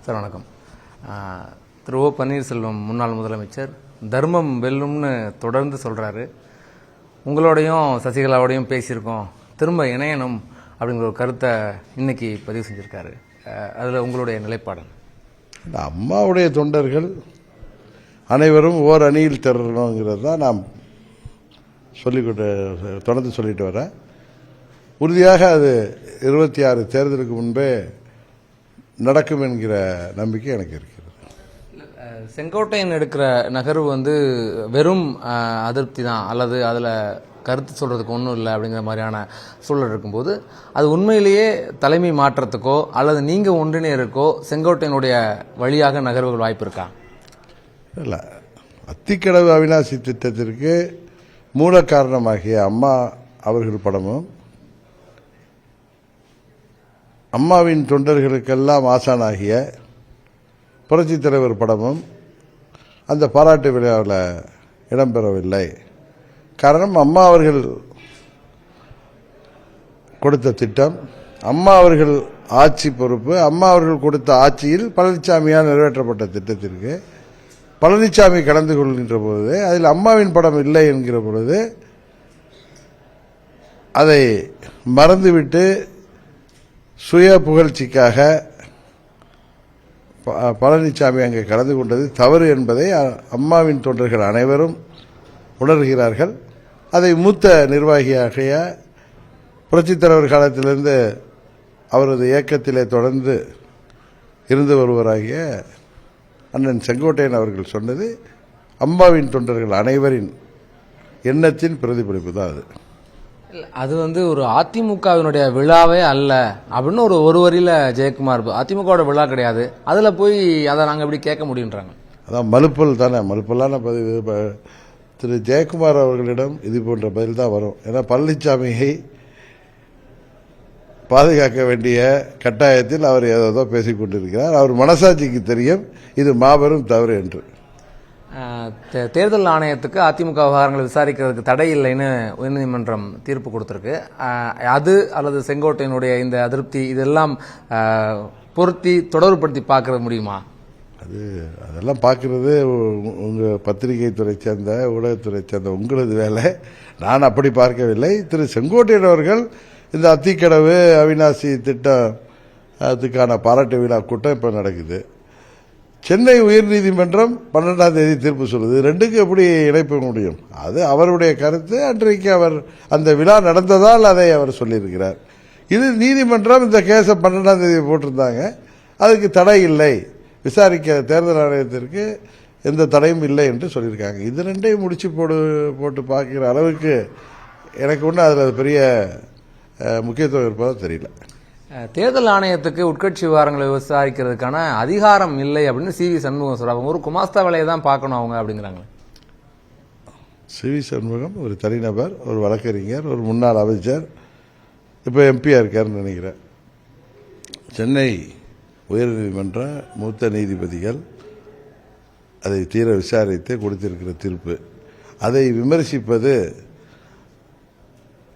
Sir வணக்கம். திரு ஓ பன்னீர்செல்வம் முன்னாள் முதலமைச்சர் தர்மம் வெல்லும்னு தொடர்ந்து சொல்கிறாரு. உங்களோடையும் சசிகலாவோடையும் பேசியிருக்கோம், திரும்ப இணையணும் அப்படிங்கிற ஒரு கருத்தை இன்னைக்கு பதிவு செஞ்சுருக்காரு. அதில் உங்களுடைய நிலைப்பாடு? அம்மாவுடைய தொண்டர்கள் அனைவரும் ஓர் அணியில் திரளணுங்கிறது தான் நாம் தொடர்ந்து சொல்லிட்டு வரேன். உறுதியாக அது 26 தேர்தலுக்கு முன்பே நடக்கும் என்கிற நம்பிக்கை எனக்கு இருக்கிறது. செங்கோட்டையன் எடுக்கிற நகர்வு வெறும் அதிருப்தி தான், அல்லது அதில் கருத்து சொல்கிறதுக்கு ஒன்றும் இல்லை அப்படிங்கிற மாதிரியான சூழல் இருக்கும்போது, அது உண்மையிலேயே தலைமை மாற்றத்துக்கோ அல்லது நீங்கள் ஒன்றிணையருக்கோ செங்கோட்டையனுடைய வழியாக நகர்வுகள் வாய்ப்பு இருக்கா? இல்லை, அத்திக்கடவு அவிநாசி திட்டத்திற்கு மூல காரணமாகிய அம்மா அவர்கள் படமும் அம்மாவின் தொண்டர்களுக்கெல்லாம் ஆசானாகிய புரட்சித் தலைவர் படமும் அந்த பாராட்டு விழாவில் இடம்பெறவில்லை. காரணம், அம்மா அவர்கள் கொடுத்த திட்டம், அம்மா அவர்கள் ஆட்சி பொறுப்பு, அம்மா அவர்கள் கொடுத்த ஆட்சியில் பழனிசாமியால் நிறைவேற்றப்பட்ட திட்டத்திற்கு பழனிசாமி கலந்து கொள்கின்ற பொழுது அதில் அம்மாவின் படம் இல்லை என்கிற பொழுது அதை மறந்துவிட்டு சுய புகழ்ச்சிக்காக பழனிசாமி அங்கே கலந்து கொண்டது தவறு என்பதை அம்மாவின் தொண்டர்கள் அனைவரும் உணர்கிறார்கள். அதை மூத்த நிர்வாகியாகிய புரட்சித் தலைவர் காலத்திலிருந்து அவரது இயக்கத்திலே தொடர்ந்து இருந்து வருவராகிய அண்ணன் செங்கோட்டையன் அவர்கள் சொன்னது அம்மாவின் தொண்டர்கள் அனைவரின் எண்ணத்தின் பிரதிபலிப்பு தான். அது ஒரு அதிமுகவினுடைய விழாவே அல்ல அப்படின்னு ஒரு வரியில ஜெயக்குமார், அதிமுகவோட விழா கிடையாது, அதுல போய் அதை நாங்கள் எப்படி கேட்க முடியுன்றாங்க. அதான் மலுப்பல் தானே, மலுப்பலான பதிவு. திரு ஜெயக்குமார் அவர்களிடம் இது போன்ற பதில் தான் வரும். ஏன்னா பழனிசாமியை பாதுகாக்க வேண்டிய கட்டாயத்தில் அவர் ஏதோ பேசிக் கொண்டிருக்கிறார். அவர் மனசாட்சிக்கு தெரியும் இது மாபெரும் தவறு என்று. தேர்தல் ஆணையத்துக்கு அதிமுக விவகாரங்களை விசாரிக்கிறதுக்கு தடை இல்லைன்னு உயர்நீதிமன்றம் தீர்ப்பு கொடுத்திருக்கு. அது அல்லது செங்கோட்டையனுடைய இந்த அதிருப்தி இதெல்லாம் பொருத்தி தொடர்புபடுத்தி பார்க்க முடியுமா? அதெல்லாம் பார்க்கறது உங்கள் பத்திரிகை துறை சேர்ந்த ஊடகத்துறை சேர்ந்த உங்களது வேலை. நான் அப்படி பார்க்கவில்லை. திரு செங்கோட்டையன் அவர்கள் இந்த அத்திக்கடவு அவிநாசி திட்டத்துக்கான பாராட்டு விழா கூட்டம் இப்போ நடக்குது. சென்னை உயர்நீதிமன்றம் 12ஆம் தேதி தீர்ப்பு சொல்லுது. ரெண்டுக்கு எப்படி இணைப்ப முடியும்? அது அவருடைய கருத்து. அன்றைக்கு அவர் அந்த விழா நடந்ததால் அதை அவர் சொல்லியிருக்கிறார். இது நீதிமன்றம் இந்த கேஸை 12ஆம் தேதி போட்டிருந்தாங்க, அதுக்கு தடை இல்லை, விசாரிக்க தேர்தல் ஆணையத்திற்கு எந்த தடையும் இல்லை என்று சொல்லியிருக்காங்க. இது ரெண்டையும் முடிச்சு போட்டு பார்க்கிற அளவுக்கு எனக்கு ஒன்றும் அதில் பெரிய முக்கியத்துவம் இருப்பதாக தெரியல. தேர்தல் ஆணையத்துக்கு உட்கட்சி விவகாரங்களை விசாரிக்கிறதுக்கான அதிகாரம் இல்லை அப்படின்னு சிவி சண்முகம் சொல்றாங்க. ஒரு குமாஸ்தா வேலையை தான் பார்க்கணும் அவங்க அப்படிங்கிறாங்க. சிவி சண்முகம் ஒரு தனிநபர், ஒரு வழக்கறிஞர், ஒரு முன்னாள் அமைச்சர், இப்போ எம்பியா இருக்காருன்னு நினைக்கிறேன். சென்னை உயர்நீதிமன்ற மூத்த நீதிபதிகள் அதை தீர விசாரித்து கொடுத்திருக்கிற தீர்ப்பு, அதை விமர்சிப்பது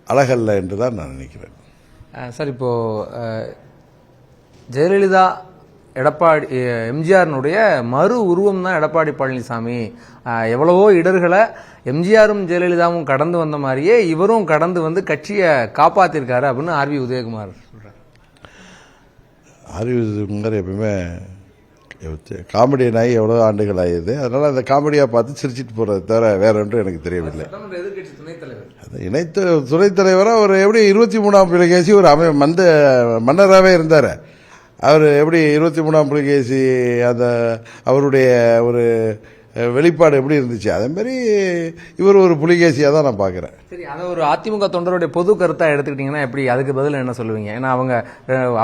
அழகல்ல என்று தான் நான் நினைக்கிறேன். சார், இப்போ ஜெயலலிதா எடப்பாடி எம்ஜிஆரினுடைய மறு உருவம் தான் எடப்பாடி பழனிசாமி. எவ்வளவோ இடர்களை எம்ஜிஆரும் ஜெயலலிதாவும் கடந்து வந்த மாதிரியே இவரும் கடந்து கட்சியை காப்பாத்திருக்காரு அப்படின்னு ஆர்வி உதயகுமார் சொல்றாரு. ஆர்வி உதயகுமார் எப்பவுமே காமெடியன் ஆகி எவ்வளோ ஆண்டுகள் ஆகியது. அதனால அந்த காமெடியாக பார்த்து சிரிச்சிட்டு போறது தவிர வேற ஒன்றும் எனக்கு தெரியவில்லை. இணைத்த துணைத் தலைவராக அவர் எப்படி 23ஆம் புலிகேசி ஒரு மன்னராகவே இருந்தார். அவர் எப்படி 23ஆம் புலிகேசி அந்த அவருடைய ஒரு வெளிப்பாடு எப்படி இருந்துச்சு, அதே மாதிரி இவர் ஒரு புலிகேசியாக தான் நான் பார்க்குறேன். சரி, அதை ஒரு அதிமுக தொண்டருடைய பொது கருத்தாக எடுத்துக்கிட்டீங்கன்னா எப்படி, அதுக்கு பதில் என்ன சொல்லுவீங்க? ஏன்னா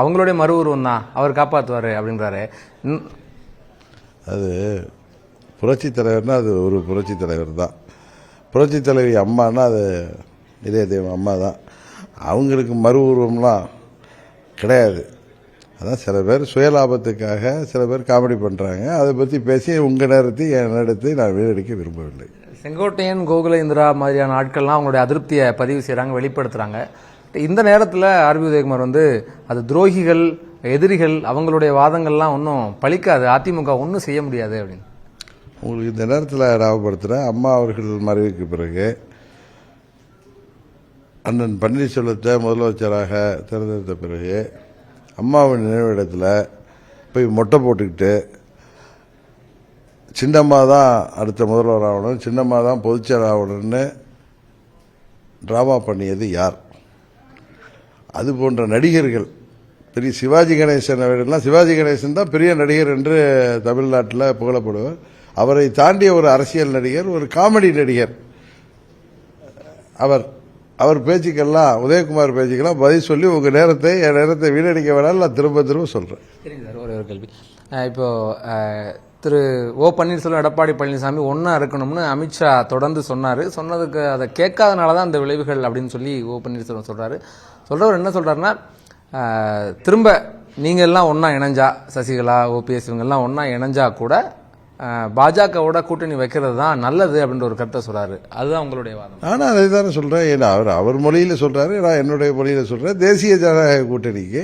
அவங்களுடைய மறு உருவம் தான் அவர் காப்பாற்றுவார் அப்படின்றாரு. அது புரட்சித் தலைவர்னா அது ஒரு புரட்சித் தலைவர் தான். புரட்சித் தலைவி அம்மானா அது இதய தெய்வம் அம்மா தான். அவங்களுக்கு மறு உருவம்லாம் கிடையாது. அதான் சில பேர் சுயலாபத்துக்காக சில பேர் காமெடி பண்ணுறாங்க. அதை பற்றி பேசி உங்கள் நேரத்தை என் நேரத்தை நான் வீணடிக்க விரும்பவில்லை. செங்கோட்டையன், கோகுல இந்திரா மாதிரியான ஆட்கள்லாம் அவங்களுடைய அதிருப்தியை பதிவு செய்கிறாங்க, வெளிப்படுத்துகிறாங்க. இந்த நேரத்தில் ஆர்வி உதயகுமார் அது துரோகிகள், எதிரிகள் அவங்களுடைய வாதங்கள்லாம் ஒன்றும் பலிக்காது, அதிமுக ஒன்றும் செய்ய முடியாது அப்படின்னு. உங்களுக்கு இந்த நேரத்தில் ஞாபகப்படுத்துகிறேன், அம்மா அவர்கள் மறைவுக்கு பிறகு அண்ணன் பன்னீர்செல்வத்தை முதலமைச்சராக தேர்ந்தெடுத்த பிறகு அம்மாவின் நினைவிடத்தில் போய் மொட்டை போட்டுக்கிட்டு சின்னம்மா தான் அடுத்த முதல்வர் ஆகணும், சின்னம்மா தான் பொதுச்செயலர் ஆகணும்னு ட்ராமா பண்ணியது யார்? அது போன்ற நடிகர்கள், பெரிய சிவாஜி கணேசன் அவர்கள்லாம், சிவாஜி கணேசன் தான் பெரிய நடிகர் என்று தமிழ்நாட்டில் புகழப்படுவார். அவரை தாண்டிய ஒரு அரசியல் நடிகர், ஒரு காமெடி நடிகர். அவர் பேச்சுக்கெல்லாம், உதயகுமார் பேச்சுக்கெல்லாம் பதில் சொல்லி உங்கள் நேரத்தை என் நேரத்தை வீணடிக்க வேணாலும் நான் திரும்ப திரும்ப சொல்கிறேன். சரிங்க சார், ஒரு கேள்வி. இப்போ திரு ஓ பன்னீர்செல்வம், எடப்பாடி பழனிசாமி ஒன்றா இருக்கணும்னு அமித்ஷா தொடர்ந்து சொன்னதுக்கு அதை கேட்காதனால தான் அந்த விளைவுகள் அப்படின்னு சொல்லி ஓ பன்னீர்செல்வம் சொல்கிறவர் என்ன சொல்கிறாருன்னா, திரும்ப நீங்கள் எல்லாம் ஒன்றா இணைஞ்சா, சசிகலா ஓபிஎஸ் இவங்கெல்லாம் ஒன்றா இணைஞ்சா கூட பாஜகவோட கூட்டணி வைக்கிறது தான் நல்லது அப்படின்ற ஒரு கருத்தை சொல்கிறாரு. அதுதான் உங்களுடைய வாதம்? ஆனால் அதை தானே சொல்கிறேன். ஏன்னா அவர் மொழியில் சொல்கிறாரு, நான் என்னுடைய மொழியில் சொல்கிறேன். தேசிய ஜனநாயக கூட்டணிக்கு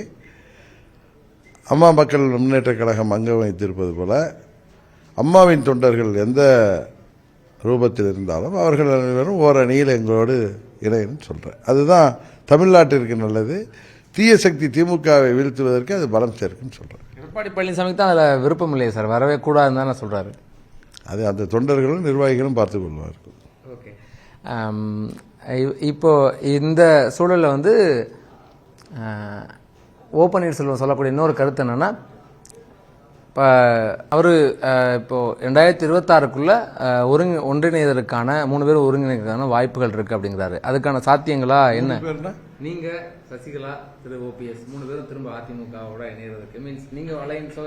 அம்மா மக்கள் முன்னேற்ற கழகம் அங்கம் வைத்திருப்பது போல அம்மாவின் தொண்டர்கள் எந்த ரூபத்தில் இருந்தாலும் அவர்கள் அனைவரும் ஓரணியில் எங்களோடு இணையன்னு சொல்கிறேன். அதுதான் தமிழ்நாட்டிற்கு நல்லது. தீய சக்தி திமுகவை வீழ்த்துவதற்கு அது பலம் சேர்க்குன்னு சொல்கிறேன். எடப்பாடி பழனிசாமிக்கு தான் அதில் விருப்பம் இல்லையே சார், வரவே கூடாதுன்னு தானே சொல்கிறாரு. அது அந்த தொண்டர்களும் நிர்வாகிகளும் பார்த்து கொள்வார்கள். ஓகே, இப்போ இந்த சூழலில் வந்து ஓ பன்னீர்செல்வம் சொல்லக்கூடிய இன்னொரு கருத்து என்னென்னா, இப்போ அவர் இப்போது 2026க்குள்ளே ஒன்றிணைவதற்கான 3 பேர் ஒருங்கிணைக்கிறதுக்கான வாய்ப்புகள் இருக்குது அப்படிங்கிறாரு. அதுக்கான சாத்தியங்களா என்ன? நீங்கள் சசிகலா, திரு ஓபிஎஸ் 3 பேரும் திரும்ப அதிமுகவோட இணைகிறதுக்கு மீன்ஸ் நீங்கள் அலையன்ஸோ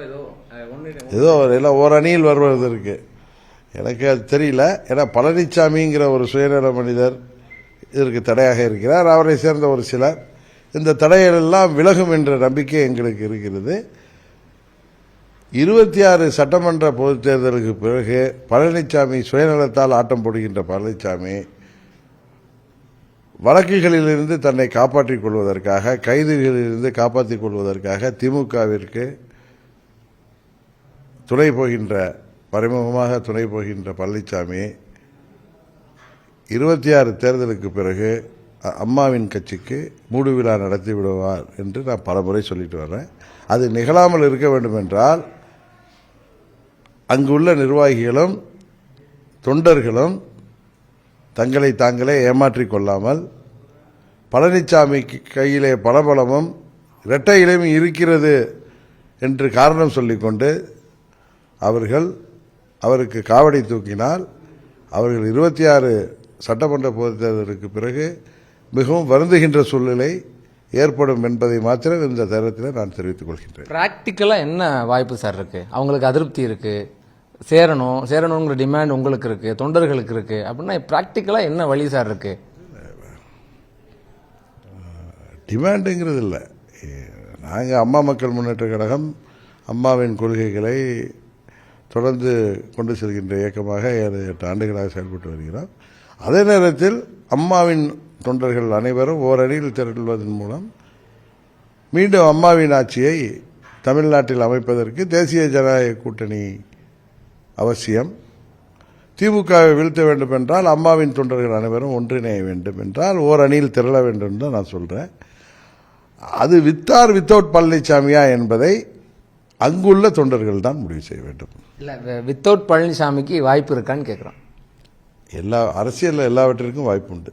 ஏதோ எல்லாம் ஒரு அணியில் வருவதற்கு எனக்கு அது தெரியல. ஏன்னா பழனிசாமிங்கிற ஒரு சுயநல மனிதர் இதற்கு தடையாக இருக்கிறார். அவரை சேர்ந்த ஒரு சிலர் இந்த தடைகள் எல்லாம் விலகும் என்ற நம்பிக்கை எங்களுக்கு இருக்கிறது. 26 சட்டமன்ற பொதுத் தேர்தலுக்கு பிறகு பழனிசாமி சுயநலத்தால் ஆட்டம் போடுகின்ற பழனிசாமி வழக்குகளிலிருந்து தன்னை காப்பாற்றிக் கொள்வதற்காக, கைதுகளிலிருந்து காப்பாற்றிக் கொள்வதற்காக திமுகவிற்கு துணை போகின்ற, மறைமுகமாக துணை போகின்ற பழனிசாமி 26 தேர்தலுக்கு பிறகு அம்மாவின் கட்சிக்கு மூடு விழா நடத்தி விடுவார் என்று நான் பலமுறை சொல்லிட்டு வர்றேன். அது நிகழாமல் இருக்க வேண்டும் என்றால் அங்குள்ள நிர்வாகிகளும் தொண்டர்களும் தங்களை தாங்களே ஏமாற்றிக் கொள்ளாமல், பழனிசாமிக்கு கையிலே பலபலமும் இரட்டை இலையும் இருக்கிறது என்று காரணம் சொல்லிக்கொண்டு அவருக்கு காவடி தூக்கினால் அவர்கள் 26 சட்டமன்ற பொதுத் தேர்தலுக்கு பிறகு மிகவும் வருந்துகின்ற சூழ்நிலை ஏற்படும் என்பதை மாத்திரம் இந்த தருணத்தில் நான் தெரிவித்துக் கொள்கின்றேன். பிராக்டிக்கலாக என்ன வாய்ப்பு சார் இருக்கு? அவங்களுக்கு அதிருப்தி இருக்கு, சேரணுங்கிற டிமாண்ட் உங்களுக்கு இருக்கு, தொண்டர்களுக்கு இருக்கு அப்படின்னா பிராக்டிக்கலாக என்ன வழி சார் இருக்கு? டிமாண்டுங்கிறது இல்லை. நாங்கள் அம்மா மக்கள் முன்னேற்ற கழகம் அம்மாவின் கொள்கைகளை தொடர்ந்து கொண்டு செல்கின்ற இயக்கமாக 7-8 ஆண்டுகளாக செயல்பட்டு வருகிறோம். அதே நேரத்தில் அம்மாவின் தொண்டர்கள் அனைவரும் ஓரணியில் திரள்வதன் மூலம் மீண்டும் அம்மாவின் ஆட்சியை தமிழ்நாட்டில் அமைப்பதற்கு தேசிய ஜனநாயக கூட்டணி அவசியம். திமுகவை வீழ்த்த வேண்டும் என்றால் அம்மாவின் தொண்டர்கள் அனைவரும் ஒன்றிணைய வேண்டும் என்றால் ஓரணியில் திரள வேண்டும் என்று நான் சொல்கிறேன். அது வித்தவுட் பழனிசாமியா என்பதை அங்குள்ள தொண்டர்கள் தான் முடிவு செய்ய வேண்டும். இல்லை, வித்தவுட் பழனிசாமிக்கு வாய்ப்பு இருக்கான்னு கேட்குறோம். அரசியலில் எல்லாவற்றிற்கும் வாய்ப்பு உண்டு.